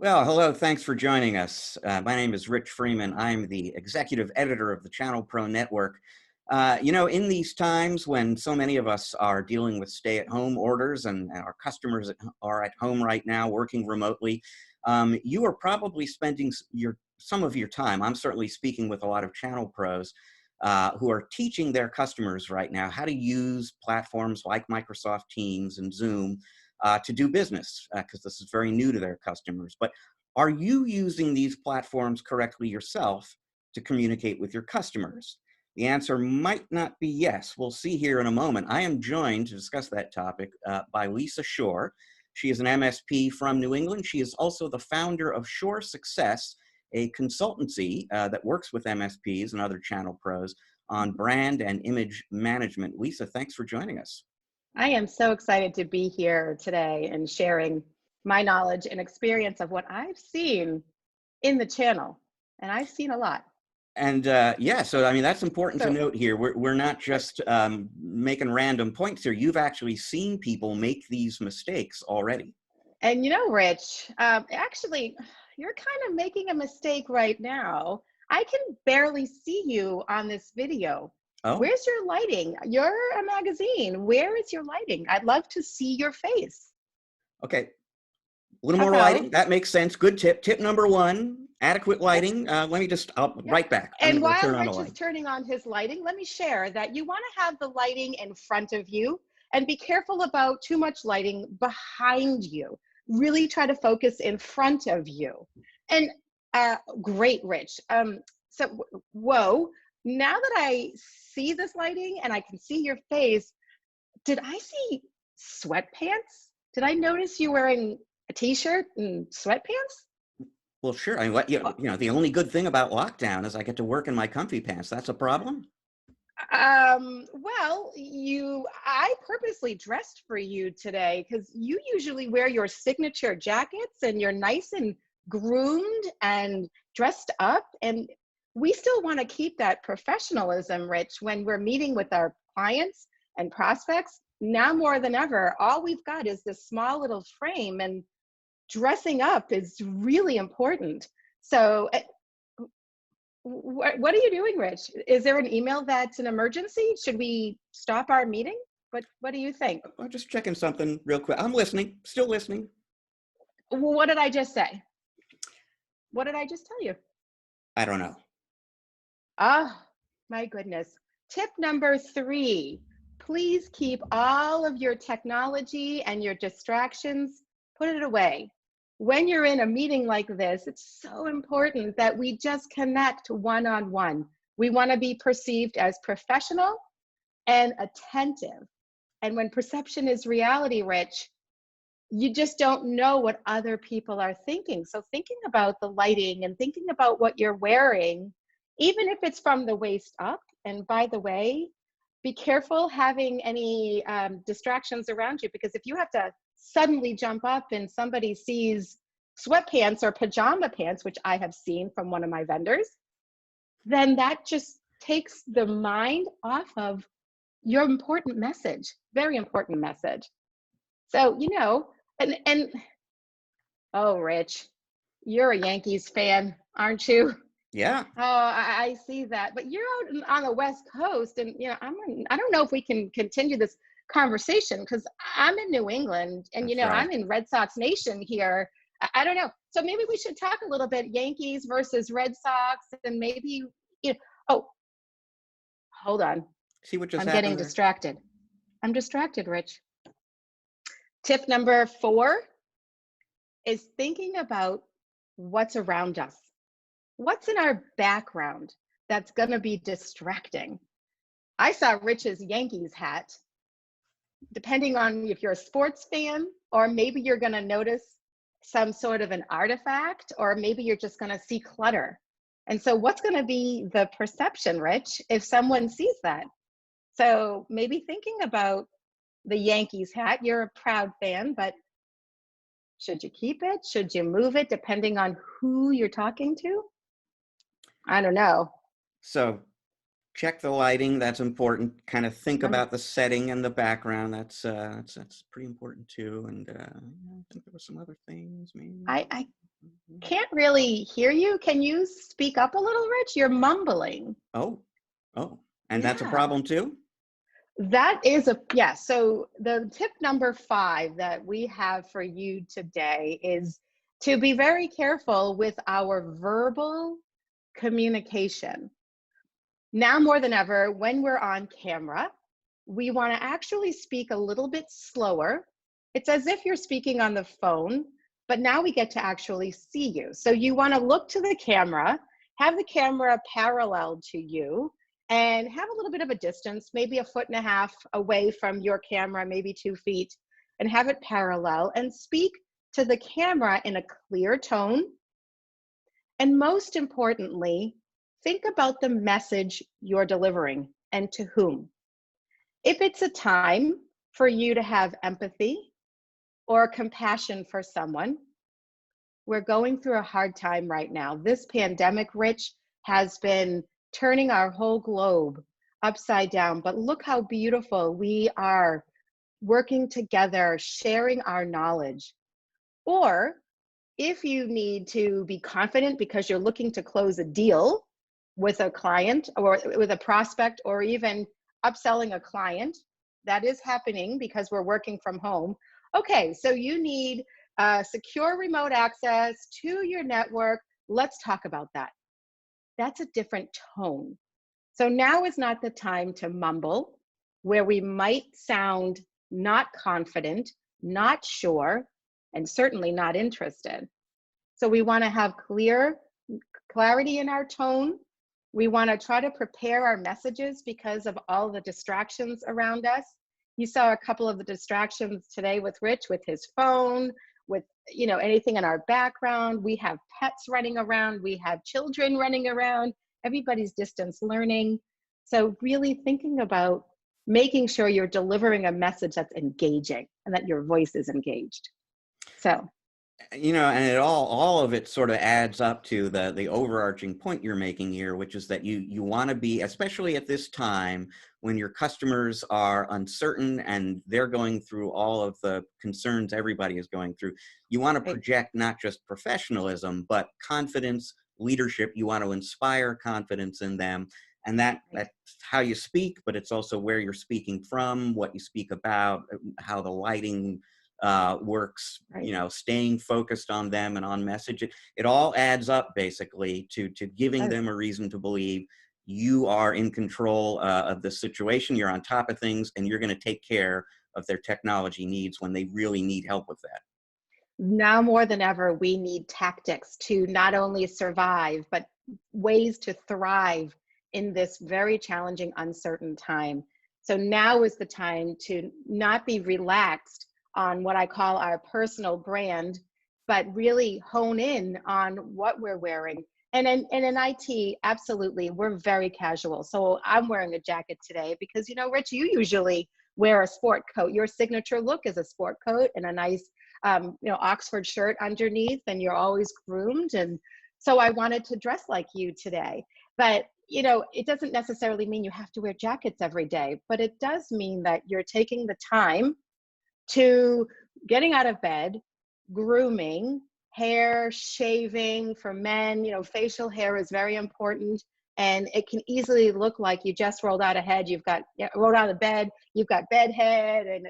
Well, hello. Thanks for joining us. My name is Rich Freeman. I'm the executive editor of the ChannelPro network. In these times when so many of us are dealing with stay-at-home orders and our customers are at home right now working remotely, you are probably spending some of your time. I'm certainly speaking with a lot of channel pros who are teaching their customers right now how to use platforms like Microsoft Teams and Zoom to do business, because this is very new to their customers. But are you using these platforms correctly yourself to communicate with your customers? The answer might not be yes. We'll see here in a moment. I am joined to discuss that topic by Lisa Shorr. She is an MSP from New England. She is also the founder of Shorr Success, a consultancy that works with MSPs and other channel pros on brand and image management. Lisa, thanks for joining us. I am so excited to be here today and sharing my knowledge and experience of what I've seen in the channel. And I've seen a lot. And yeah, so I mean, that's important to So, note here. We're not just making random points here. You've actually seen people make these mistakes already. and you know, Rich, actually, you're kind of making a mistake right now. I can barely see you on this video. Oh, Where's your lighting? You're a magazine. Where is your lighting? I'd love to see your face. okay. A little How more lighting. about? That makes sense. Good tip. Tip number one, adequate lighting. I'll Yep. right back. I'm And going to while turn on the Rich is light. turning on his lighting, let me share that you want to have the lighting in front of you and be careful about too much lighting behind you. Really try to focus in front of you. And great, Rich. Whoa, now that I see this lighting and I can see your face, did I see sweatpants? Did I notice you wearing a t-shirt and sweatpants? Well, sure. I mean, the only good thing about lockdown is I get to work in my comfy pants. That's a problem. Well, I purposely dressed for you today because you usually wear your signature jackets and you're nice and groomed and dressed up. And we still want to keep that professionalism, Rich, when we're meeting with our clients and prospects. Now more than ever, all we've got is this small little frame, and dressing up is really important. So what are you doing, Rich? Is there an email that's an emergency? Should we stop our meeting? What do you think? I'm just checking something real quick. I'm listening. Still listening. What did I just say? What did I just tell you? I don't know. Ah, my goodness. Tip number 3, please keep all of your technology and your distractions, put it away. When you're in a meeting like this, it's so important that we just connect one-on-one. We want to be perceived as professional and attentive. And when perception is reality, Rich, you just don't know what other people are thinking. So thinking about the lighting and thinking about what you're wearing, even if it's from the waist up, and by the way, be careful having any distractions around you, because if you have to suddenly jump up and somebody sees sweatpants or pajama pants, which I have seen from one of my vendors, then that just takes the mind off of your important message, very important message. So, and oh, Rich, you're a Yankees fan, aren't you? Yeah. Oh, I see that. But you're out on the West Coast, and I don't know if we can continue this conversation because I'm in New England, and That's I'm right. in Red Sox Nation here. I don't know. So maybe we should talk a little bit Yankees versus Red Sox, and maybe oh, hold on, See what just I'm getting happened there? distracted. I'm distracted, Rich. Tip number 4 is thinking about what's around us. What's in our background that's going to be distracting? I saw Rich's Yankees hat. Depending on if you're a sports fan, or maybe you're going to notice some sort of an artifact, or maybe you're just going to see clutter. And so, what's going to be the perception, Rich, if someone sees that? So, maybe thinking about the Yankees hat, you're a proud fan, but should you keep it? Should you move it depending on who you're talking to? I don't know. So check the lighting. That's important. Kind of think Um, about the setting and the background. That's pretty important too. And I think there were some other things maybe. I Can't really hear you. Can you speak up a little, Rich? You're mumbling. Oh, oh, and that's a Yeah. problem too? That is a, yeah. So the tip number 5 that we have for you today is to be very careful with our verbal communication. Now more than ever, when we're on camera, we want to actually speak a little bit slower. It's as if you're speaking on the phone, but now we get to actually see you. So you want to look to the camera, have the camera parallel to you, and have a little bit of a distance, maybe 1.5 feet away from your camera, maybe 2 feet, and have it parallel and speak to the camera in a clear tone. And most importantly, think about the message you're delivering and to whom. If it's a time for you to have empathy or compassion for someone, we're going through a hard time right now. This pandemic, Rich, has been turning our whole globe upside down. But look how beautiful we are working together, sharing our knowledge. Or if you need to be confident because you're looking to close a deal with a client or with a prospect, or even upselling a client, that is happening because we're working from home. Okay, so you need secure remote access to your network. Let's talk about that. That's a different tone. So now is not the time to mumble, where we might sound not confident, not sure, and certainly not interested. So we want to have clarity in our tone. We want to try to prepare our messages because of all the distractions around us. You saw a couple of the distractions today with Rich, with his phone, with anything in our background. We have pets running around. We have children running around. Everybody's distance learning. So really thinking about making sure you're delivering a message that's engaging and that your voice is engaged. So And it all of it sort of adds up to the overarching point you're making here, which is that you want to be, especially at this time when your customers are uncertain and they're going through all of the concerns everybody is going through, you want to right, project not just professionalism but confidence, leadership. You want to inspire confidence in them, and that's right, how you speak, but it's also where you're speaking from, what you speak about, how the lighting works, right. staying focused on them and on message. It all adds up basically to giving Does. them a reason to believe you are in control of the situation, you're on top of things, and you're going to take care of their technology needs when they really need help with that. Now more than ever, we need tactics to not only survive, but ways to thrive in this very challenging, uncertain time. So now is the time to not be relaxed on what I call our personal brand, but really hone in on what we're wearing. And in IT, absolutely, we're very casual. So I'm wearing a jacket today because, Rich, you usually wear a sport coat. Your signature look is a sport coat and a nice Oxford shirt underneath, and you're always groomed. And so I wanted to dress like you today. But, it doesn't necessarily mean you have to wear jackets every day, but it does mean that you're taking the time to getting out of bed, grooming, hair, shaving for men. Facial hair is very important. And it can easily look like you just rolled out of bed. Rolled out of bed. You've got bed head and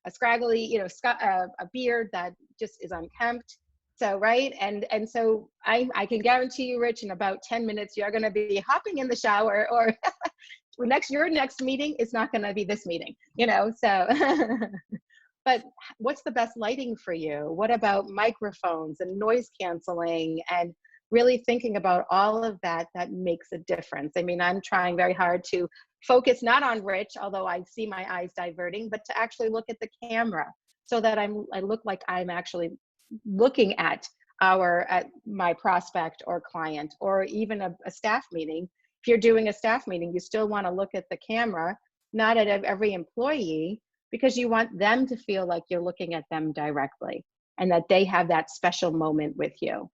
a scraggly, a beard that just is unkempt. So right, and so I can guarantee you, Rich, in about 10 minutes you're going to be hopping in the shower, or your next meeting is not going to be this meeting. So. But what's the best lighting for you? What about microphones and noise canceling, and really thinking about all of that makes a difference? I mean, I'm trying very hard to focus not on Rich, although I see my eyes diverting, but to actually look at the camera so that I look like I'm actually looking at my prospect or client, or even a staff meeting. If you're doing a staff meeting, you still want to look at the camera, not at every employee, because you want them to feel like you're looking at them directly and that they have that special moment with you.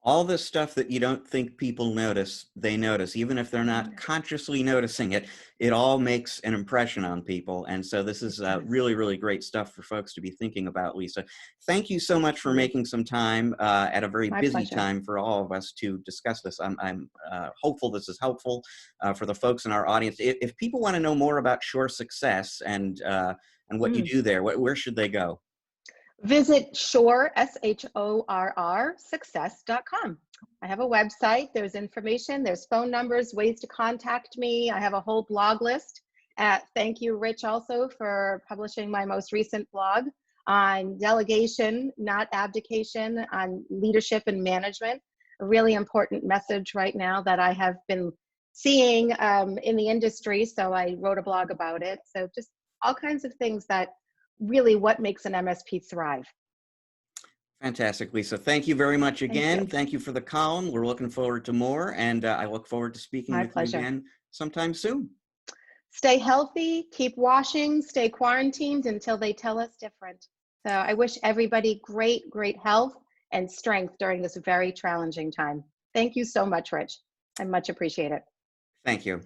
All this stuff that you don't think people notice, they notice. Even if they're I not know. consciously noticing it, it all makes an impression on people. And so this It is does. really, really great stuff for folks to be thinking about, Lisa. Thank you so much for Mm, making some time at a very my busy pleasure. time for all of us to discuss this. I'm hopeful this is helpful for the folks in our audience. If people want to know more about Shore Success and what you Mm. do there, where should they go? Visit Shorr, Shorr, success.com. I have a website. There's information, there's phone numbers, ways to contact me. I have a whole blog list. Thank you, Rich, also for publishing my most recent blog on delegation, not abdication, on leadership and management. A really important message right now that I have been seeing in the industry. So I wrote a blog about it. So just all kinds of things that really what makes an MSP thrive. Fantastic, Lisa. Thank you very much Thank you. again. Thank you for the column. We're looking forward to more, and I look forward to speaking My with you pleasure. again sometime soon. Stay healthy, keep washing, stay quarantined until they tell us different. So I wish everybody great, great health and strength during this very challenging time. Thank you so much, Rich. I much appreciate it. Thank you.